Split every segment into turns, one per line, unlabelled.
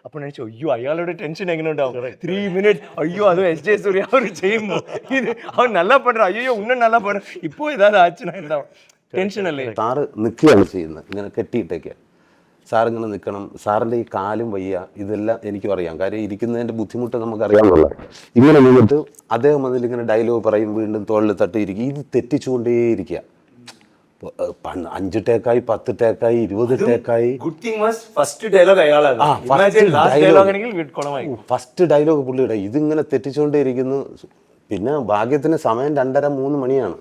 അപ്പോൾ ഞാൻ ചോദിച്ചു അയ്യോ അയാളുടെ ടെൻഷൻ എങ്ങനെ ഉണ്ടാവും 3 minutes ஐயோ அதுவும் எஸ்ஜே சூர்யா அவர் செய்யுமோ இது அவர் நல்லா பண்றார் ஐயோ இன்னுം நல்லா பண்றார் ഇപ്പോൾ ஏதாவது ஆச்சுன்னா എന്താവും ടെൻഷൻ അല്ലേ.
സാറ് നിൽക്കുകയാണ് ചെയ്യുന്നത്, ഇങ്ങനെ കെട്ടിയിട്ടേക്ക് സാറിങ്ങനെ നിൽക്കണം, സാറിൻ്റെ ഈ കാലും വയ്യ, ഇതെല്ലാം എനിക്കും അറിയാം, കാര്യം ഇരിക്കുന്നതിൻ്റെ ബുദ്ധിമുട്ട് നമുക്കറിയാമെന്നുള്ള. ഇങ്ങനെ നിന്നിട്ട് അദ്ദേഹം അതിലിങ്ങനെ ഡയലോഗ് പറയും, വീണ്ടും തോളിൽ തട്ടിയിരിക്കും, ഇത് തെറ്റിച്ചുകൊണ്ടേയിരിക്കുക. 5 ടേക്കായി 10 ടേക്കായി 20 ടേക്കായി.
ഫസ്റ്റ്
ഡയലോഗ് പുള്ളിയുടെ ഇതിങ്ങനെ തെറ്റിച്ചുകൊണ്ടേയിരിക്കുന്നു. പിന്നെ ഭാഗ്യത്തിന് സമയം 2:30-3 മണിയാണ്,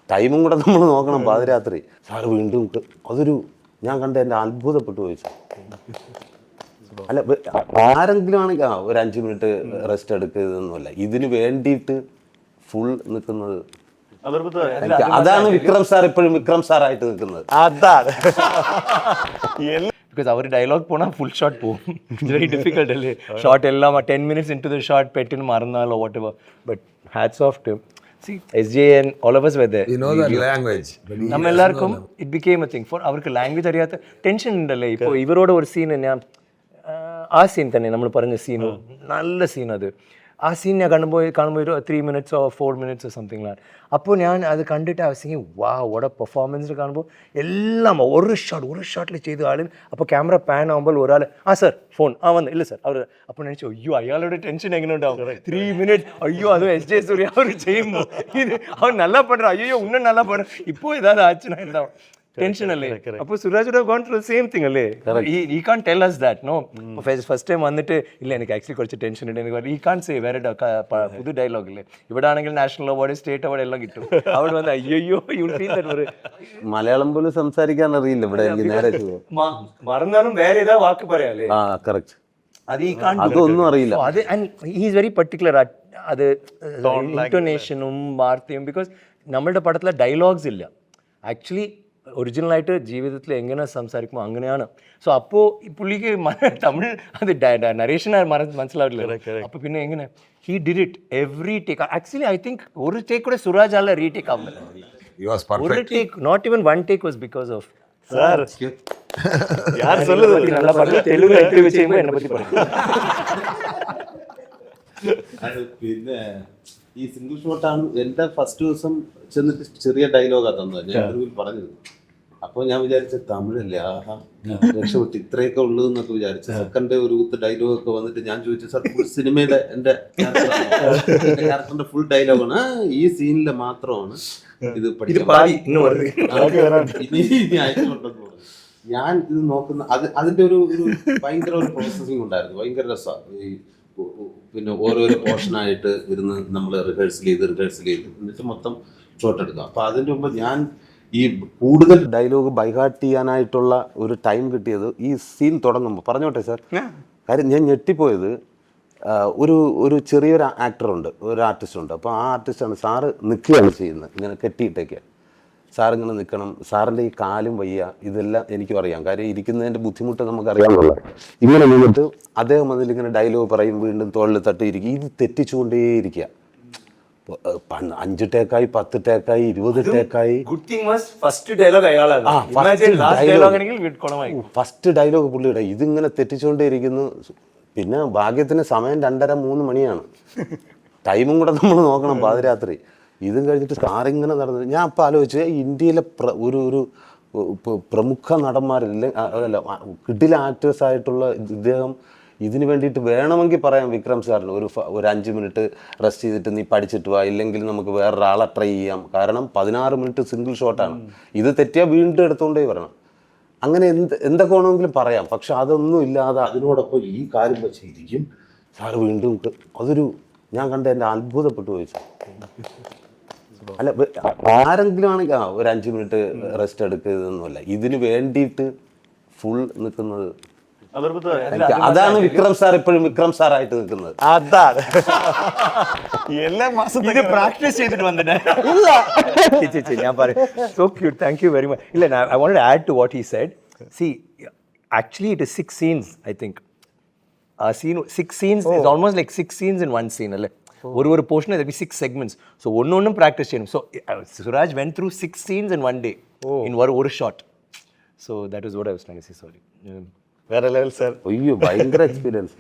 ടൈമും കൂടെ നമ്മൾ നോക്കണം, പാതിരാത്രി. സാറ് വീണ്ടും അതൊരു ഞാൻ കണ്ട് എൻ്റെ അത്ഭുതപ്പെട്ടു പോയി. അല്ല ആരെങ്കിലും ആണെങ്കിൽ ഒരു 5 മിനിറ്റ് റെസ്റ്റ് എടുക്കുന്നൊന്നുമല്ല, ഇതിന് വേണ്ടിയിട്ട് ഫുൾ നിൽക്കുന്നത്. അതാണ് വിക്രം സാർ എപ്പോഴും വിക്രം സാറായിട്ട് നിൽക്കുന്നത്.
അതാണ് ബിക്കോസ് അവർ ഡയലോഗ് പോണാൽ ഫുൾ ഷോട്ട് പോകും. ഇറ്റ്സ് വെരി ഡിഫിക്കൽട്ട് അല്ലേ, ഷോട്ട് എല്ലാം 10 minutes into the shot പെട്ടിന് മറന്നാലോ whatever. But hats off to SJ and all of us were there.
You know that language.
നമ്മളെല്ലാവർക്കും it became a thing. For അവർക്ക് language അറിയാത്ത tension ഉണ്ടല്ലേ. ഇപ്പോൾ ഇവരോട് ഒരു സീൻ ഞാൻ ആ സീൻ തന്നെ നമ്മൾ പറഞ്ഞ സീനും നല്ല സീൻ, അത് ആ സീൻ ഞാൻ കാണുമ്പോൾ ഒരു 3 minutes or 4 minutes സംതിങ് ആണ്. അപ്പോൾ ഞാൻ അത് കണ്ടിട്ട് ആ സീൻ വാടെ പെർഫോമൻസ് കാണുമ്പോൾ എല്ലാം ഒരു ഷോട്ടിൽ ചെയ്ത ആളും. അപ്പോൾ ക്യാമറ പാൻ ആകുമ്പോൾ ഒരാൾ സർ ഫോൺ വന്ന് ഇല്ല സർ അവർ. അപ്പോൾ ഞാൻ ചോദിച്ചു അയ്യോ അയാളുടെ ടെൻഷൻ എങ്ങനെ ഉണ്ടാവും 3 minutes ஐயோ அதுவும் எஸ்ஜே சூர்யா அவர் செய்யுமோ இது அவர் நல்லா பண்றார் ஐயோ இன்னும் நல்லா பண்றார் இப்போ ஏதாவது ஆச்சுன்னா എന്താവും ടെൻഷൻ അല്ലേ. അപ്പോൾ Suraj would have gone through the same thing അല്ലേ. he can't tell us that no. First time വന്നിട്ട് ഇല്ല എനിക്ക് ആക്ച്വലി കുറച്ച് ടെൻഷൻ ഉണ്ട് എനിക്ക് he can't say വേറെ പുതു ഡയലോഗ് ഇല്ലേ. ഇവിടെ ആണെങ്കിൽ നാഷണൽ അവാർഡ് സ്റ്റേറ്റ് അവാർഡ് എല്ലാം കിട്ടും, അവിടെ വന്ന് അയ്യോ യു ഫീൽ ദാറ്റ് ഒരു
മലയാളം പോലും സംസാരിക്കാൻ അറിയില്ല ഇവിടെ, എനിക്ക് നേരെ
മറന്നാലും വേറെ ഏതാ വാക്ക് പറയാല്ലേ.
കറക്റ്റ്,
അത്
അതൊന്നും അറിയില്ല.
അത് he is very particular അത് ഇൻറ്റോനേഷനും വാർത്തയും. ബിക്കോസ് നമ്മളുടെ പടത്തിലെ ഡയലോഗ്സ് ഇല്ല ആക്ച്വലി, ഒറിജിനലായിട്ട് ജീവിതത്തിൽ എങ്ങനെ സംസാരിക്കുമോ അങ്ങനെയാണ്. സോ അപ്പോൾ പുള്ളിക്ക് തമിഴ് അത് നരേഷൻ മനസ്സിലാവില്ല. അപ്പോൾ പിന്നെ എങ്ങനെ he did it every take. Actually I think ഒരു ടേക്ക് കൂടെ സുരാജ് ആളെ റീടേക്ക് ആവുന്നില്ല. ഒരു take not even 1 take was because of sir யார் சொல்லுது நல்லா பண்ணு தெலுங்கு இன்டர்வியூ ചെയ്യുമ്പോൾ എന്നെ പറ്റി പറയും.
പിന്നെ ഈ സിംഗിൾ ഷോട്ടാണ് എൻ്റെ ഫസ്റ്റ് ദിവസം ചെന്നിട്ട് ചെറിയ ഡയലോഗാണ് തന്നത്, ഞാൻ ഇന്റർവ്യൂവിൽ പറഞ്ഞത്. അപ്പോൾ ഞാൻ വിചാരിച്ച തമിഴല്ലേ, രക്ഷപ്പെട്ട് ഇത്രയൊക്കെ ഉള്ളൂ എന്നൊക്കെ വിചാരിച്ചു. സെക്കൻഡ് ഒരു ഡയലോഗ് ഒക്കെ വന്നിട്ട് ഞാൻ ചോദിച്ചു സാർ ഫുൾ സിനിമയുടെ എൻ്റെ ക്യാരക്ടറിന്റെ ഫുൾ ഡയലോഗാണ്, ഈ സീനിലെ മാത്രമാണ് ഇത് ഞാൻ ഇത് നോക്കുന്ന. അതിന്റെ ഒരു ഭയങ്കര ഒരു പ്രോസസ്സിങ് ഉണ്ടായിരുന്നു, ഭയങ്കര രസമാണ്. ഈ പിന്നെ ഓരോരോ പോർഷനായിട്ട് ഇരുന്ന് നമ്മൾ റിഹേഴ്സൽ ചെയ്ത് എന്നിട്ട് മൊത്തം ഷോട്ട് എടുക്കാം. അപ്പോൾ അതിൻ്റെ മുമ്പ് ഞാൻ ഈ കൂടുതൽ ഡയലോഗ് ബൈഹാർട്ട് ചെയ്യാനായിട്ടുള്ള ഒരു ടൈം കിട്ടിയത് ഈ സീൻ തുടങ്ങുമ്പോൾ. പറഞ്ഞോട്ടെ സാർ, കാര്യം ഞാൻ ഞെട്ടിപ്പോയത് ഒരു ചെറിയൊരു ആക്ടറുണ്ട്, ഒരു ആർട്ടിസ്റ്റുണ്ട്. അപ്പോൾ ആ ആർട്ടിസ്റ്റാണ് സാറ് നിൽക്കുകയാണ് ചെയ്യുന്നത്, ഇങ്ങനെ കെട്ടിയിട്ടേക്ക് സാറിങ്ങനെ നിൽക്കണം, സാറിൻ്റെ ഈ കാലും വയ്യ, ഇതെല്ലാം എനിക്കും അറിയാം, കാര്യം ഇരിക്കുന്നതിൻ്റെ ബുദ്ധിമുട്ട് നമുക്കറിയാമെന്നുള്ള. ഇങ്ങനെ നിന്നിട്ട് അദ്ദേഹം അതിലിങ്ങനെ ഡയലോഗ് പറയും, വീണ്ടും തോളിൽ തട്ടിയിരിക്കും, ഇത് തെറ്റിച്ചുകൊണ്ടേയിരിക്കുക. 5 ടേക്കായി 10 ടേക്കായി 20 ടേക്കായി.
ഫസ്റ്റ്
ഡയലോഗ് പുള്ളിയുടെ ഇതിങ്ങനെ തെറ്റിച്ചുകൊണ്ടേയിരിക്കുന്നു. പിന്നെ ഭാഗ്യത്തിന് സമയം 2:30-3 മണിയാണ്, ടൈമും കൂടെ നമ്മൾ നോക്കണം, പാതിരാത്രി. ഇതും കഴിഞ്ഞിട്ട് സാറിങ്ങനെ നടന്നത്. ഞാൻ അപ്പോൾ ആലോചിച്ചു, ഇന്ത്യയിലെ ഒരു പ്രമുഖ നടന്മാരില്ല, അതല്ല കിഡിൽ ആക്ടേഴ്സ് ആയിട്ടുള്ള ഇദ്ദേഹം ഇതിന് വേണ്ടിയിട്ട് വേണമെങ്കിൽ പറയാം വിക്രം സാറിന് ഒരു 5 മിനിറ്റ് റെസ്റ്റ് ചെയ്തിട്ട് നീ പഠിച്ചിട്ട് വാ, ഇല്ലെങ്കിൽ നമുക്ക് വേറൊരാളെ ട്രൈ ചെയ്യാം. കാരണം 16 മിനിറ്റ് സിംഗിൾ ഷോട്ടാണ്, ഇത് തെറ്റിയാൽ വീണ്ടും എടുത്തുകൊണ്ടേ വരണം. അങ്ങനെ എന്തൊക്കെ വേണമെങ്കിലും പറയാം. പക്ഷെ അതൊന്നും ഇല്ലാതെ അതിനോടൊപ്പം ഈ കാര്യം വെച്ചിരിക്കും സാറ് വീണ്ടും. അതൊരു ഞാൻ കണ്ട് എൻ്റെ അത്ഭുതപ്പെട്ടു പോയി. അല്ല ആരെങ്കിലും ആണെങ്കിൽ ഒരു 5 മിനിറ്റ് റെസ്റ്റ് എടുക്കുന്നൊന്നുമല്ല, ഇതിന് വേണ്ടിയിട്ട് ഫുൾ നിൽക്കുന്നത്. അതാണ് വിക്രം സാർ എപ്പോഴും വിക്രം സാറായിട്ട് നിൽക്കുന്നത്.
അതാണ് എല്ലാ മാസം ഇത് പ്രാക്ടീസ് ചെയ്തിട്ട് വന്നിട്ട് ഞാൻ പറയും. So cute, thank you very much. ഇല്ല, I wanted to add to what he said. See actually it is 6 scenes I think. ആ scene 6 scenes is almost like 6 scenes in one scene അല്ലേ. ഒരു portion there will be 6 segments. So ഒന്നും practice ചെയ്യണം. So Suraj went through 6 scenes in one day in one shot. So that is what I was trying to say. Sorry.
വേറെ level sir.
അയ്യോ ഭയങ്കര experience